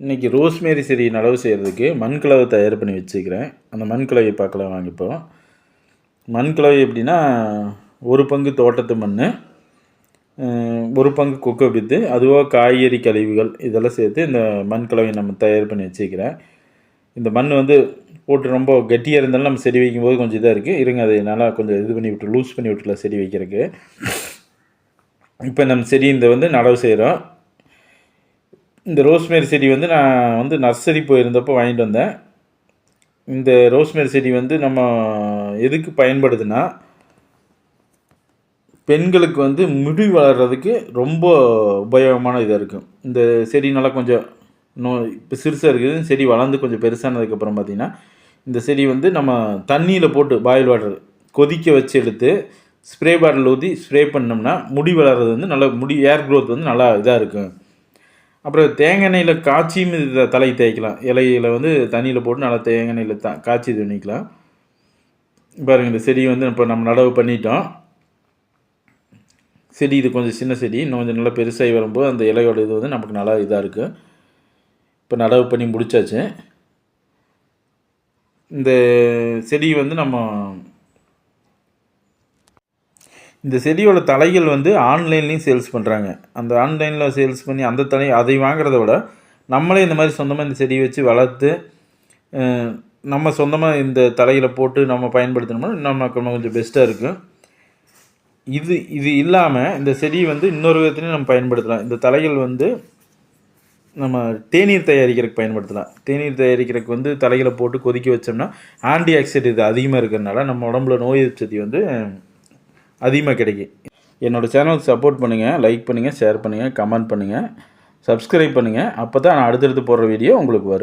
இன்றைக்கி ரோஸ்மேரி செடி நடவு செய்கிறதுக்கு மண்கலவை தயார் பண்ணி வச்சுக்கிறேன். அந்த மண்கலவையை பார்க்கலாம் வாங்கிப்போம். மண்கலவை எப்படின்னா, ஒரு பங்கு தோட்டத்து மண், ஒரு பங்கு கொக்கோ பித்து, அதுவாக காய்கறி கழிவுகள் இதெல்லாம் சேர்த்து இந்த மண்கலவையை நம்ம தயார் பண்ணி வச்சுக்கிறேன். இந்த மண் போட்டு ரொம்ப கெட்டியாக இருந்தாலும் நம்ம செடி வைக்கும்போது கொஞ்சம் இதாக இருக்குது. இருங்க, அதை நல்லா கொஞ்சம் இது பண்ணி விட்டு லூஸ் பண்ணி விட்டுலாம் செடி வைக்கிறதுக்கு. இப்போ நம்ம செடி நடவு செய்கிறோம். இந்த ரோஸ்மேரி செடி நான் நர்சரி போயிருந்தப்போ வாங்கிட்டு வந்தேன். இந்த ரோஸ்மேரி செடி நம்ம எதுக்கு பயன்படுதுன்னா, பெண்களுக்கு முடி வளர்கிறதுக்கு ரொம்ப உபயோகமான இதாக இருக்கும். இந்த செடி நல்லா கொஞ்சம் இப்போ சிறுசாக இருக்குது. செடி வளர்ந்து கொஞ்சம் பெருசானதுக்கப்புறம் பார்த்திங்கன்னா, இந்த செடி நம்ம தண்ணியில் போட்டு பாயில் வாட்டர் கொதிக்க வச்சு எடுத்து ஸ்ப்ரே பாட்டில் ஊற்றி ஸ்ப்ரே பண்ணோம்னா முடி வளர்கிறது நல்லா முடி ஏர் க்ரோத் நல்லா இதாக இருக்கும். அப்புறம் தேங்காய் எண்ணெயில் காய்ச்சியும் இதை தலைக்கு தேய்க்கலாம். இலையில் தண்ணியில் போட்டு நல்லா தேங்காய் எண்ணெயில் காய்ச்சி இது பண்ணிக்கலாம். பாருங்கள், இந்த செடி இப்போ நம்ம நடவு பண்ணிட்டோம். செடி இது கொஞ்சம் சின்ன செடி, இன்னும் கொஞ்சம் நல்லா பெருசாகி வரும்போது அந்த இலையோட இது நமக்கு நல்லா இதாக இருக்குது. இப்போ நடவு பண்ணி முடித்தாச்சு. இந்த செடி நம்ம இந்த செடியோட தலைகள் ஆன்லைன்லேயும் சேல்ஸ் பண்ணுறாங்க. அந்த ஆன்லைனில் சேல்ஸ் பண்ணி அந்த அதை வாங்குறத விட நம்மளே இந்த மாதிரி சொந்தமாக இந்த செடியை வச்சு வளர்த்து நம்ம சொந்தமாக இந்த தலைகளை போட்டு நம்ம பயன்படுத்தினோம்னா நமக்கு கொஞ்சம் பெஸ்ட்டாக இருக்கும். இது இல்லாமல் இந்த செடியை இன்னொரு விதத்துலையும் நம்ம பயன்படுத்தலாம். இந்த தலைகள் நம்ம தேநீர் தயாரிக்கிறதுக்கு பயன்படுத்தலாம். தேநீர் தயாரிக்கிறதுக்கு தலைகளை போட்டு கொதிக்க வச்சோம்னா ஆன்டி ஆக்சிடென்ட் இது அதிகமாக இருக்கிறதுனால நம்ம உடம்புல நோய் எதிர்ப்பு சக்தி அதிகமாக கிடைக்கும். என்னோடய சேனலுக்கு சப்போர்ட் பண்ணுங்கள், லைக் பண்ணுங்கள், ஷேர் பண்ணுங்கள், கமெண்ட் பண்ணுங்கள், சப்ஸ்கிரைப் பண்ணுங்கள். அப்போ தான் நான் அடுத்தடுத்து போடுற வீடியோ உங்களுக்கு வரும்.